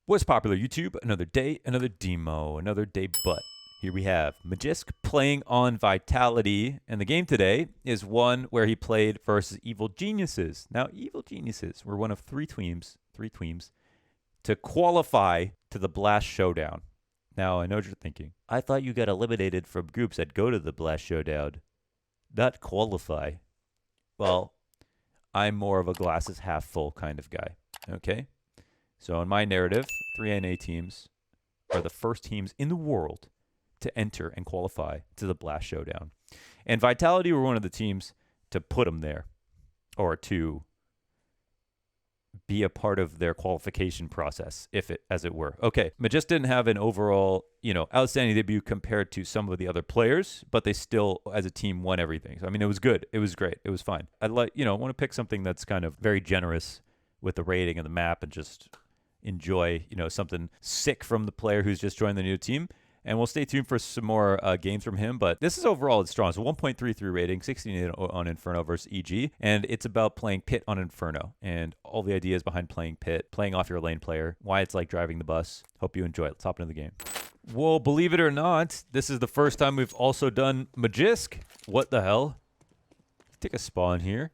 What's popular YouTube? Another day, another demo, another day but. Here we have Magisk playing on Vitality, and the game today is one where he played versus Evil Geniuses. Now, Evil Geniuses were one of three tweams to qualify to the Blast Showdown. Now, I know what you're thinking. I thought you got eliminated from groups that go to the Blast Showdown, not qualify. Well, I'm more of a glasses half full kind of guy, okay? So in my narrative, 3NA teams are the first teams in the world to enter and qualify to the Blast Showdown. And Vitality were one of the teams to put them there, or to be a part of their qualification process, as it were. Okay, Magisk didn't have an overall, outstanding debut compared to some of the other players, but they still, as a team, won everything. So, I mean, it was good. It was great. It was fine. I'd want to pick something that's kind of very generous with the rating and the map and just enjoy, something sick from the player who's just joined the new team. And we'll stay tuned for some more games from him. But this is overall, it's strong. So 1.33 rating, 16 on Inferno versus EG. And it's about playing Pit on Inferno. And all the ideas behind playing Pit, playing off your lane player, why it's like driving the bus. Hope you enjoy it. Let's hop into the game. Well, believe it or not, this is the first time we've also done Magisk. What the hell? Take a spawn here.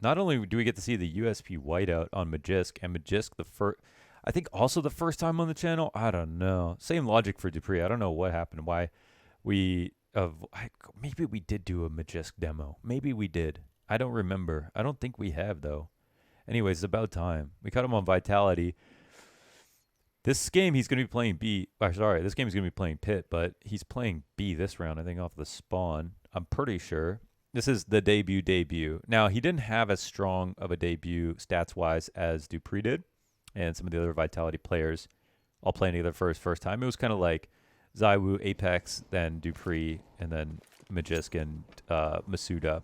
Not only do we get to see the USP whiteout on Magisk, and Magisk I think also the first time on the channel. I don't know. Same logic for Dupreeh. I don't know what happened. Why maybe we did do a Magisk demo. Maybe we did. I don't remember. I don't think we have though. Anyways, it's about time. We caught him on Vitality. This game he's going to be playing B. This game he's going to be playing Pit, but he's playing B this round. I think off the spawn. I'm pretty sure. This is the debut. Now, he didn't have as strong of a debut stats-wise as Dupreeh did, and some of the other Vitality players all playing together for his first time. It was kind of like Zywoo, Apex, then Dupreeh, and then Magisk and Masuda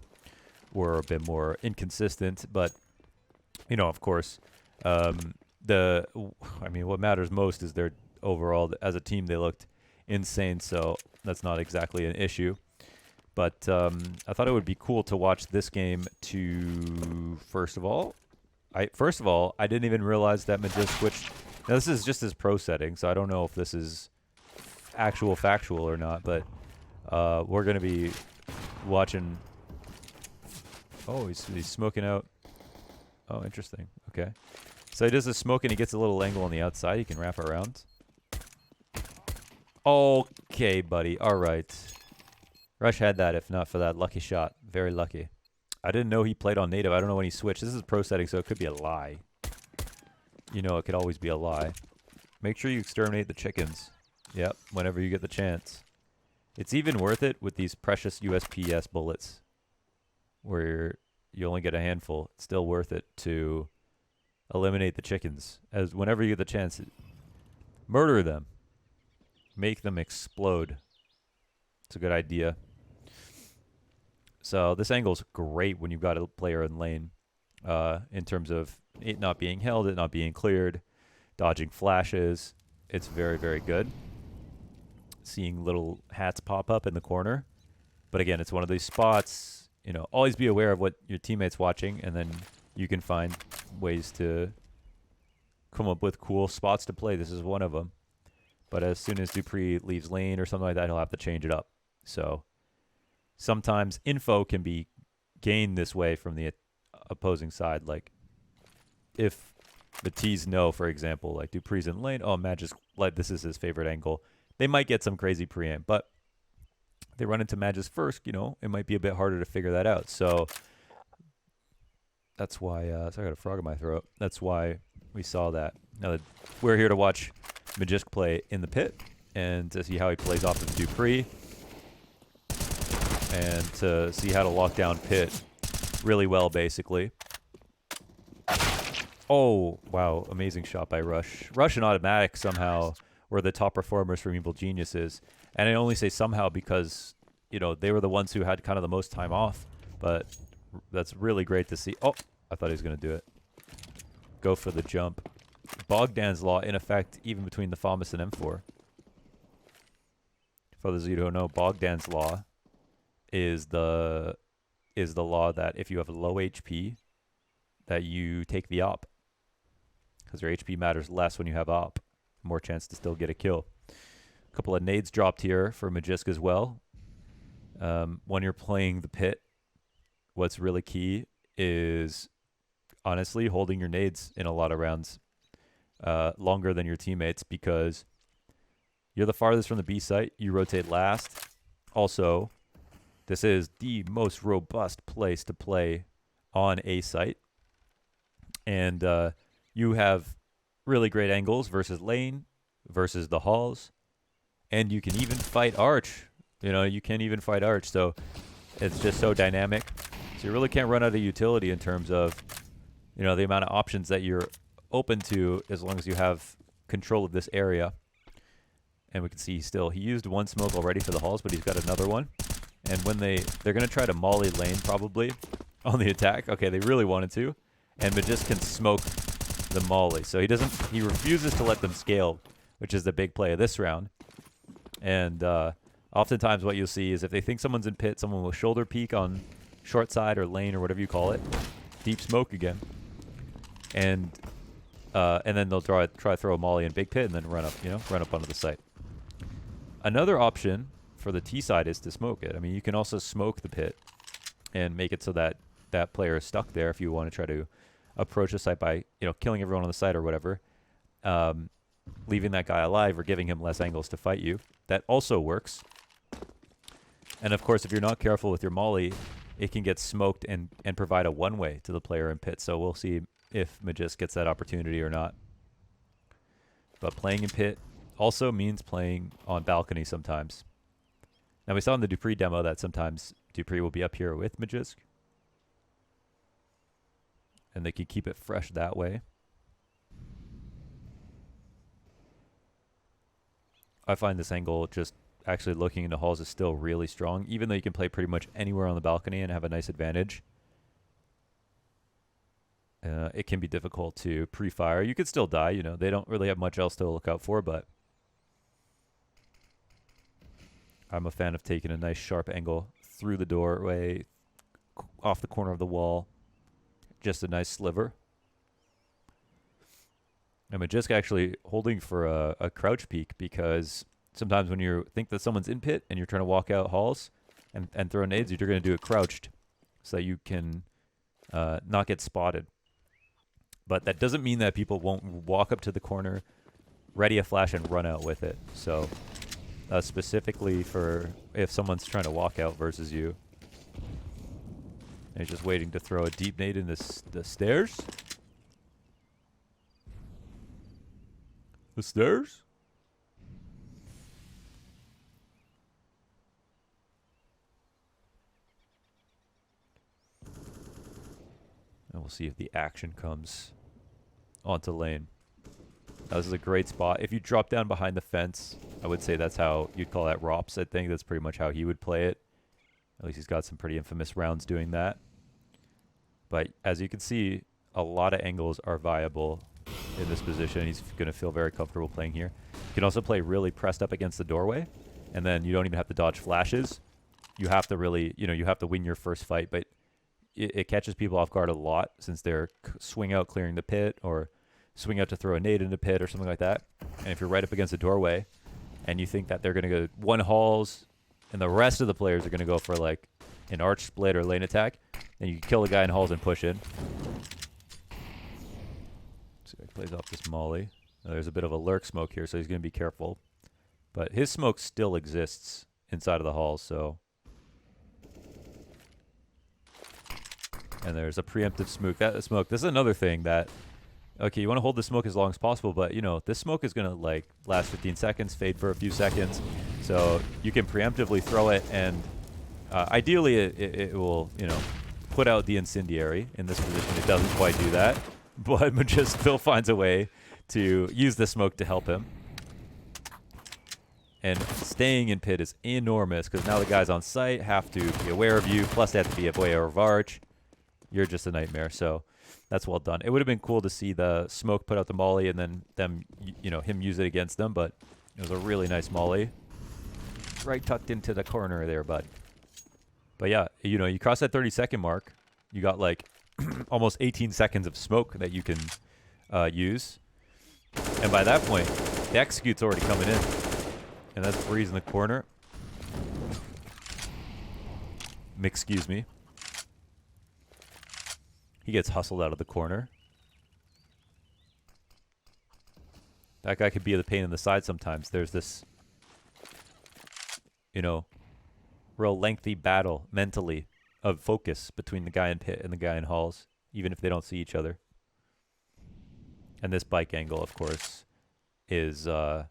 were a bit more inconsistent. But, of course, what matters most is their overall, as a team, they looked insane, so that's not exactly an issue. But I thought it would be cool to watch this game to, first of all, I didn't even realize that Magisk switched. Now, this is just his pro setting, so I don't know if this is factual or not, but we're going to be watching. Oh, he's smoking out. Oh, interesting. Okay. So he does the smoke, and he gets a little angle on the outside. He can wrap around. Okay, buddy. All right. Rush had that if not for that lucky shot. Very lucky. I didn't know he played on native. I don't know when he switched. This is pro setting, so it could be a lie. It could always be a lie. Make sure you exterminate the chickens. Yep, whenever you get the chance. It's even worth it with these precious USPS bullets where you only get a handful. It's still worth it to eliminate the chickens. As whenever you get the chance, murder them. Make them explode. It's a good idea. So this angle's great when you've got a player in lane, in terms of it not being held, it not being cleared, dodging flashes. It's very, very good. Seeing little hats pop up in the corner. But again, it's one of these spots, always be aware of what your teammate's watching, and then you can find ways to come up with cool spots to play. This is one of them. But as soon as Dupreeh leaves lane or something like that, he'll have to change it up. So sometimes info can be gained this way from the opposing side. Like if the T's know, for example, like Dupreeh's in lane, Magisk, like this is his favorite angle. They might get some crazy preamp, but they run into Magisk first, it might be a bit harder to figure that out. So that's why, so I got a frog in my throat. That's why we saw that. Now we're here to watch Magisk play in the pit and to see how he plays off of Dupreeh and to see how to lock down Pit really well, basically. Oh, wow. Amazing shot by Rush. Rush and Automatic somehow were the top performers from Evil Geniuses. And I only say somehow because, they were the ones who had kind of the most time off. But that's really great to see. Oh, I thought he was going to do it. Go for the jump. Bogdan's Law in effect even between the FAMAS and M4. For those of you who don't know, Bogdan's Law is the law that if you have a low HP, that you take the op. because your HP matters less when you have op. More chance to still get a kill. A couple of nades dropped here for Magisk as well. When you're playing the pit, what's really key is honestly holding your nades in a lot of rounds longer than your teammates, because you're the farthest from the B site. You rotate last. Also, this is the most robust place to play on A site. And you have really great angles versus lane, versus the halls. And you can even fight arch. You know, you can even fight arch. So it's just so dynamic. So you really can't run out of utility in terms of, you know, the amount of options that you're open to, as long as you have control of this area. And we can see still, he used one smoke already for the halls, but he's got another one. And when they're going to try to molly lane probably on the attack. Okay, they really wanted to. And Magisk can smoke the molly. So he refuses to let them scale, which is the big play of this round. And oftentimes what you'll see is if they think someone's in pit, someone will shoulder peek on short side or lane or whatever you call it. Deep smoke again. And then they'll try to throw a molly in big pit and then run up onto the site. Another option for the T side is to smoke it. I mean, you can also smoke the pit and make it so that that player is stuck there if you want to try to approach the site by, you know, killing everyone on the site or whatever, leaving that guy alive or giving him less angles to fight you. That also works. And of course, if you're not careful with your molly, it can get smoked and provide a one-way to the player in pit. So we'll see if Magisk gets that opportunity or not. But playing in pit also means playing on balcony sometimes. Now we saw in the Dupreeh demo that sometimes Dupreeh will be up here with Magisk. And they can keep it fresh that way. I find this angle, just actually looking into halls, is still really strong, even though you can play pretty much anywhere on the balcony and have a nice advantage. It can be difficult to pre-fire. You could still die, you know. They don't really have much else to look out for, but I'm a fan of taking a nice sharp angle through the doorway, off the corner of the wall. Just a nice sliver. And Magisk actually holding for a crouch peek, because sometimes when you think that someone's in pit and you're trying to walk out halls and throw nades, you're going to do it crouched so that you can not get spotted. But that doesn't mean that people won't walk up to the corner, ready a flash, and run out with it. So specifically for if someone's trying to walk out versus you. And he's just waiting to throw a deep nade in the stairs. The stairs? And we'll see if the action comes onto lane. Now, this is a great spot. If you drop down behind the fence, I would say that's how you'd call that ROPS. I think that's pretty much how he would play it. At least he's got some pretty infamous rounds doing that. But as you can see, a lot of angles are viable in this position. He's going to feel very comfortable playing here. You can also play really pressed up against the doorway, and then you don't even have to dodge flashes. You have to really, you know, you have to win your first fight, but it catches people off guard a lot since they're swing out clearing the pit or swing out to throw a nade in the pit or something like that. And if you're right up against the doorway and you think that they're going to go one halls and the rest of the players are going to go for like an arch split or lane attack, and you kill the guy in halls and push in. So he plays off this molly. Now there's a bit of a lurk smoke here, so he's going to be careful. But his smoke still exists inside of the halls, so. And there's a preemptive smoke. This is another thing that, okay, you want to hold the smoke as long as possible, but, you know, this smoke is going to, like, last 15 seconds, fade for a few seconds. So you can preemptively throw it, and ideally it will, you know, put out the incendiary. In this position, it doesn't quite do that, but Magisk still finds a way to use the smoke to help him. And staying in pit is enormous, because now the guys on site have to be aware of you, plus they have to be aware of Arch. You're just a nightmare, so that's well done. It would have been cool to see the smoke put out the molly and then them, you know, him use it against them, but it was a really nice molly. Right tucked into the corner there, bud. But yeah, you know, you cross that 30-second mark, you got like almost 18 seconds of smoke that you can use. And by that point, the execute's already coming in. And that's Breeze in the corner. Excuse me. He gets hustled out of the corner. That guy could be the pain in the side sometimes. There's this, you know, real lengthy battle mentally of focus between the guy in pit and the guy in halls, even if they don't see each other. And this bike angle, of course, is awesome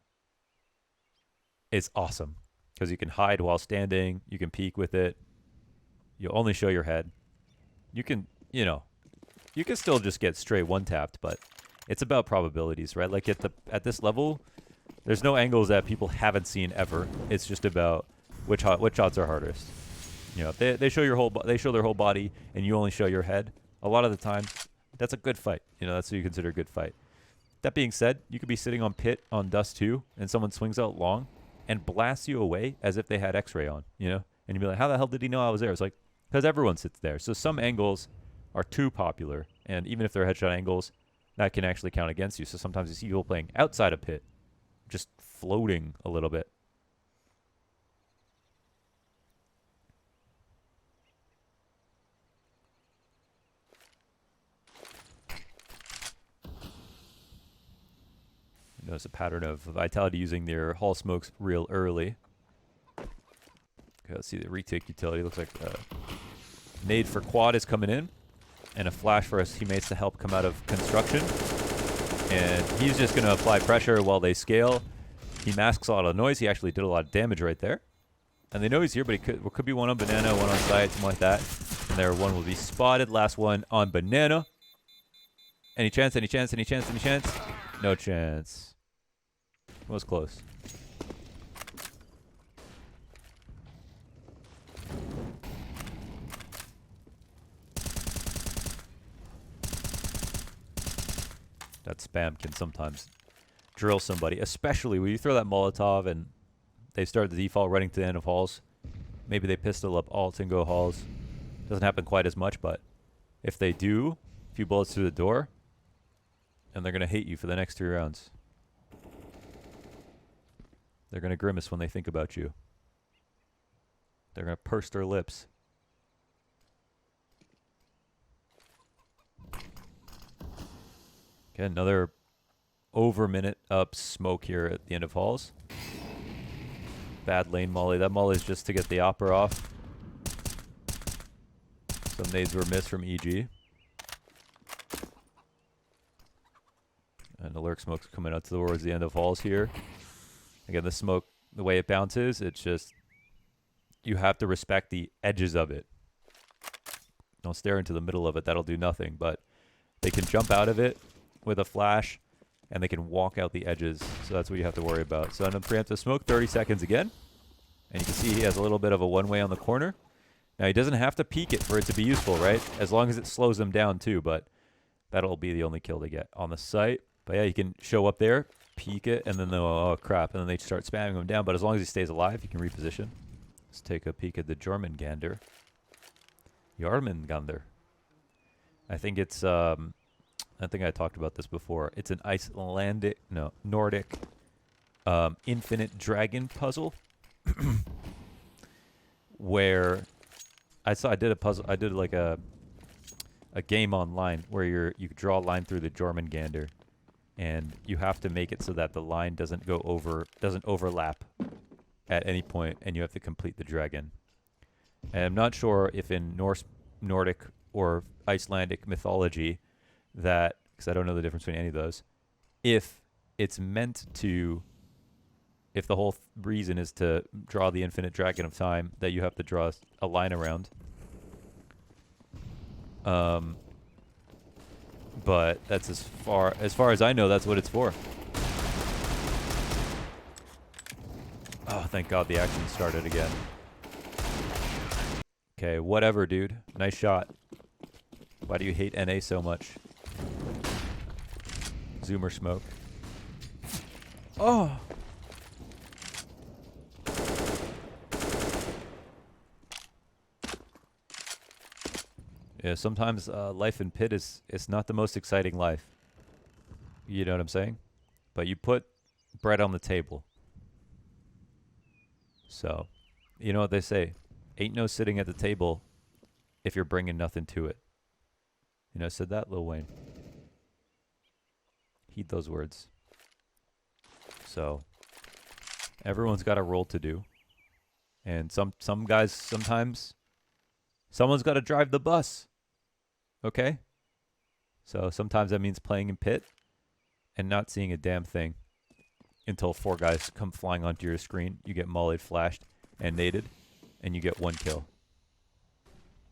because you can hide while standing. You can peek with it. You only show your head. You can, you know, you can still just get straight one-tapped, but it's about probabilities, right? Like at this level, there's no angles that people haven't seen ever. It's just about which shots are hardest. You know, if they show their whole body and you only show your head, a lot of the times that's a good fight. You know, that's what you consider a good fight. That being said, you could be sitting on pit on dust 2 and someone swings out long and blasts you away as if they had X-ray on, you know? And you'd be like, how the hell did he know I was there? It's like, because everyone sits there. So some angles are too popular, and even if they're headshot angles, that can actually count against you. So sometimes you see people playing outside a pit, just floating a little bit. Notice a pattern of Vitality using their Hall smokes real early. Okay, let's see the retake utility. Looks like a nade for quad is coming in, and a flash for his teammates to help come out of construction. And he's just going to apply pressure while they scale. He masks a lot of noise. He actually did a lot of damage right there. And they know he's here, but he could be one on banana, one on site, something like that. And there one will be spotted. Last one on banana. Any chance, any chance, any chance, any chance? No chance. Was close. That spam can sometimes drill somebody, especially when you throw that Molotov and they start the default running to the end of halls. Maybe they pistol up alt and go halls. Doesn't happen quite as much, but if they do, a few bullets through the door, and they're going to hate you for the next 3 rounds. They're going to grimace when they think about you. They're going to purse their lips. Okay, another over minute up smoke here at the end of halls. Bad lane molly. That molly is just to get the opera off. Some nades were missed from EG. And the lurk smoke's coming out towards the end of halls here. Again, the smoke, the way it bounces, it's just, you have to respect the edges of it. Don't stare into the middle of it. That'll do nothing. But they can jump out of it with a flash, and they can walk out the edges. So that's what you have to worry about. So on a preemptive smoke, 30 seconds again. And you can see he has a little bit of a one-way on the corner. Now, he doesn't have to peek it for it to be useful, right? As long as it slows them down, too. But that'll be the only kill they get on the site. But yeah, you can show up there, peek it, and then they'll, oh crap, and then they start spamming him down. But as long as he stays alive, you can reposition. Let's take a peek at the Jormungandr. Jormungandr. I think it's, I think I talked about this before. It's an Nordic infinite dragon puzzle. Where I did a puzzle, I did like a game online where you draw a line through the Jormungandr. And you have to make it so that the line doesn't overlap at any point, and you have to complete the dragon. And I'm not sure if in Norse, Nordic, or Icelandic mythology that, because I don't know the difference between any of those, if it's meant to, if the whole reason is to draw the infinite dragon of time, that you have to draw a line around. But that's as far as I know, that's what it's for. Oh, thank God the action started again. Okay, whatever, dude. Nice shot. Why do you hate NA so much? Zoomer smoke. Oh! Yeah, sometimes life in pit is not the most exciting life. You know what I'm saying? but you put bread on the table. So, you know what they say? Ain't no sitting at the table if you're bringing nothing to it. You know, said that, Lil Wayne. Heed those words. So, everyone's got a role to do. And some guys, sometimes, someone's got to drive the bus. Okay? So, sometimes that means playing in pit and not seeing a damn thing until 4 guys come flying onto your screen. You get mollied, flashed, and naded, and you get 1 kill.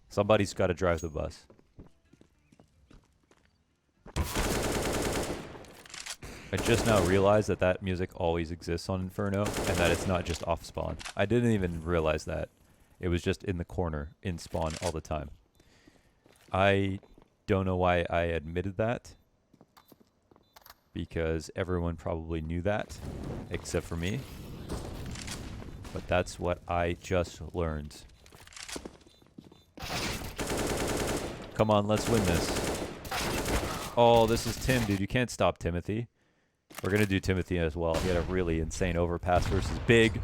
Somebody's got to drive the bus. I just now realized that that music always exists on Inferno, and that it's not just off spawn. I didn't even realize that. It was just in the corner, in spawn, all the time. I don't know why I admitted that, because everyone probably knew that, except for me. But that's what I just learned. Come on, let's win this. Oh, this is Tim, dude. You can't stop Timothy. We're going to do Timothy as well. He had a really insane overpass versus Big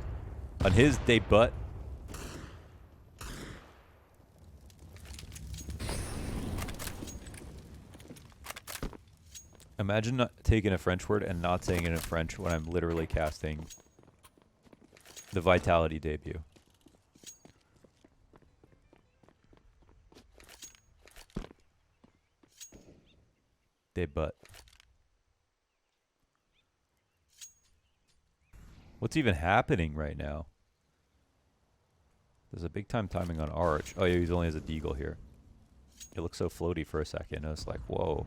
on his debut. Imagine not taking a French word and not saying it in French when I'm literally casting the Vitality debut. Debut. What's even happening right now? There's a big time timing on Arch. Oh yeah, he only has a deagle here. It looks so floaty for a second. I was like, whoa.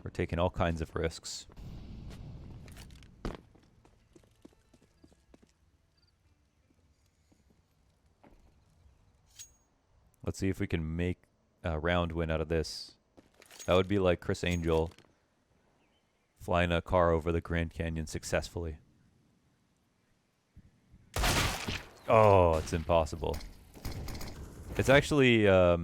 We're taking all kinds of risks. Let's see if we can make a round win out of this. That would be like Chris Angel flying a car over the Grand Canyon successfully. Oh, it's impossible. It's actually a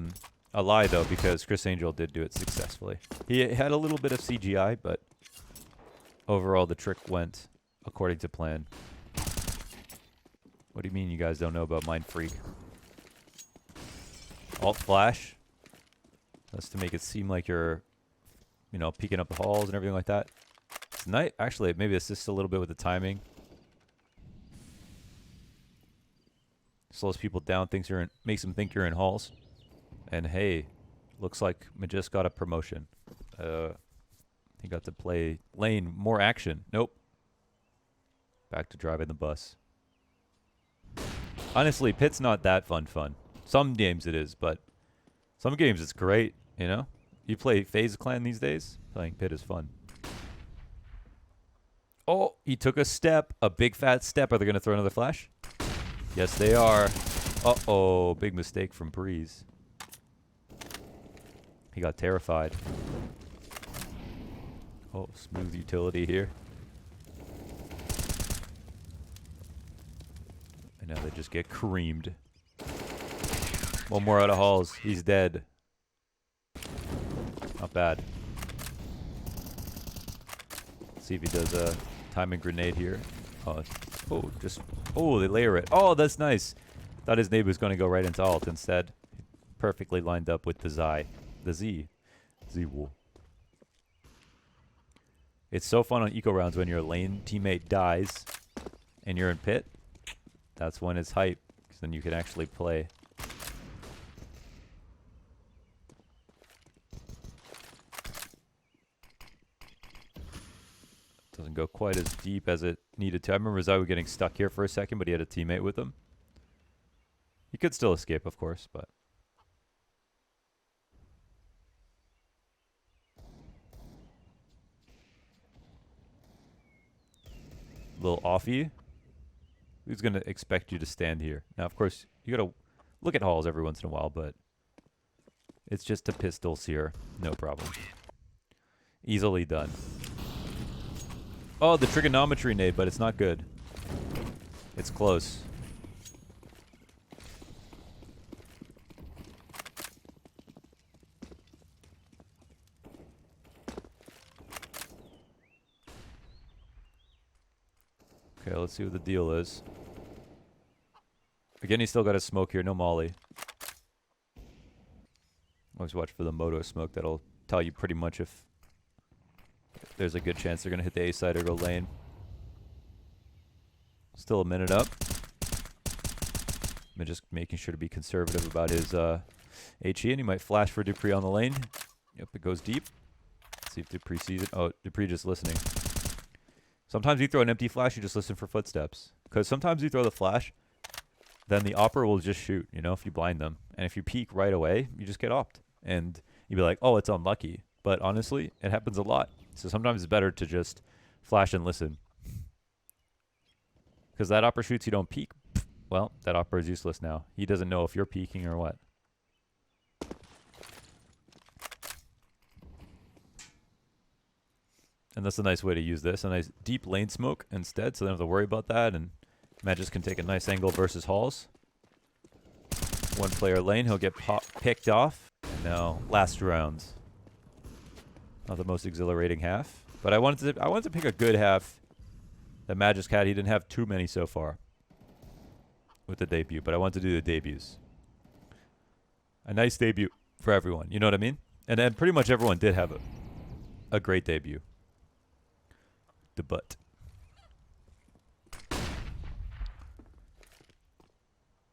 lie, though, because Chris Angel did do it successfully. He had a little bit of CGI, but overall the trick went according to plan. What do you mean you guys don't know about Mind Freak? Alt flash. That's to make it seem like you're, you know, peeking up the halls and everything like that. It's nice. Actually, maybe assist a little bit with the timing. Slows people down, thinks you're in, makes them think you're in halls. And hey, looks like Magisk got a promotion. He got to play lane, more action. Nope. Back to driving the bus. Honestly, pit's not that fun. Some games it is, but some games it's great, you know? You play FaZe Clan these days? Playing pit is fun. Oh, he took a step, a big fat step. Are they going to throw another flash? Yes, they are. Uh-oh, big mistake from Breeze. He got terrified. Oh, smooth utility here. And now they just get creamed. 1 more out of halls. He's dead. Not bad. Let's see if he does a timing grenade here. Oh, they layer it. Oh, that's nice. Thought his neighbor was going to go right into alt instead. Perfectly lined up with the Z. Z-Wool. It's so fun on eco rounds when your lane teammate dies and you're in pit. That's when it's hype, because then you can actually play. Doesn't go quite as deep as it needed to. I remember Zaiwu getting stuck here for a second, but he had a teammate with him. He could still escape, of course, but... Little offie. Who's going to expect you to stand here? Now, of course, you got to look at halls every once in a while, but... It's just a pistols here. No problem. Easily done. Oh, the trigonometry nade, but it's not good. It's close. Okay, let's see what the deal is. Again, he's still got a smoke here. No molly. Always watch for the moto smoke. That'll tell you pretty much if there's a good chance they're going to hit the A side or go lane. Still a minute up. I'm just making sure to be conservative about his HE, and he might flash for Dupreeh on the lane. Yep, it goes deep. Let's see if Dupreeh sees it. Oh, Dupreeh just listening. Sometimes you throw an empty flash, you just listen for footsteps. Because sometimes you throw the flash, then the opper will just shoot, you know, if you blind them. And if you peek right away, you just get opt. And you'd be like, oh, it's unlucky. But honestly, it happens a lot. So sometimes it's better to just flash and listen. Because that opper shoots, you don't peek. Well, that opper is useless now. He doesn't know if you're peeking or what. And that's a nice way to use this. A nice deep lane smoke instead, so they don't have to worry about that. And Magisk can take a nice angle versus Halls. One player lane, he'll get picked off. No, last round. Not the most exhilarating half. But I wanted to pick a good half that Magisk had. He didn't have too many so far with the debut, but I wanted to do the debuts. A nice debut for everyone, you know what I mean? And then pretty much everyone did have a great debut. The butt.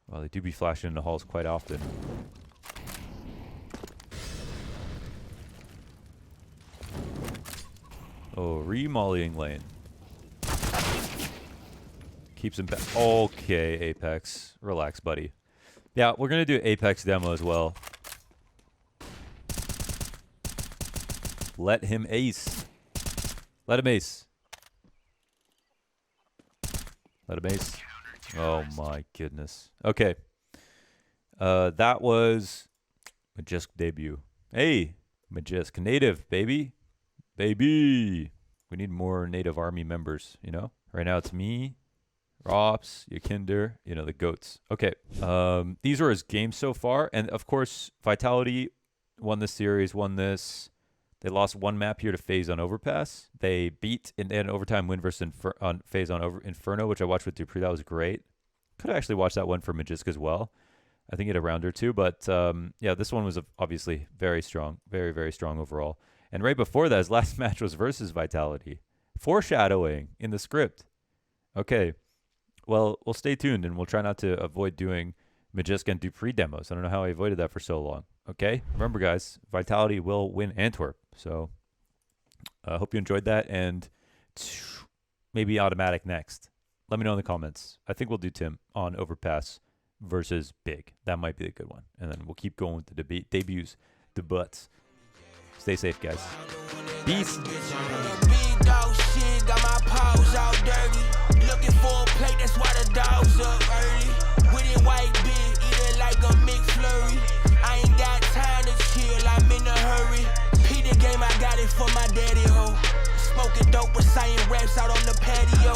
Well, they do be flashing into halls quite often. Oh, re-mollying lane. Keeps him back. Okay, Apex. Relax, buddy. Yeah, we're going to do Apex demo as well. Let him ace. Let him ace. Let him ace. Oh my goodness. Okay. That was Magisk debut. Hey, Magisk native, baby. Baby. We need more native army members, you know? Right now it's me, Rops, Yakinder, you know, the goats. Okay. These are his games so far. And of course, Vitality won this series, won this. They lost one map here to FaZe on Overpass. They beat in an overtime win versus FaZe on Inferno, which I watched with Dupreeh. That was great. Could have actually watched that one for Magisk as well. I think he had a round or two. But yeah, this one was obviously very strong. Very, very strong overall. And right before that, his last match was versus Vitality. Foreshadowing in the script. Okay. Well, we'll stay tuned, and we'll try not to avoid doing Magisk and Dupreeh demos. I don't know how I avoided that for so long. Okay? Remember, guys, Vitality will win Antwerp. So I hope you enjoyed that, and maybe automatic next. Let me know in the comments. I think we'll do Tim on Overpass versus Big. That might be a good one. And then we'll keep going with the debuts, debuts. Stay safe, guys. Peace. Big dog shit, got my paws all dirty. Looking for a plate, that's why the dog's up early. With it white big, eat it like a McFlurry. I ain't got time to chill, I'm in a hurry. P the game, I got it for my daddy ho. Smoking dope, but saying raps out on the patio.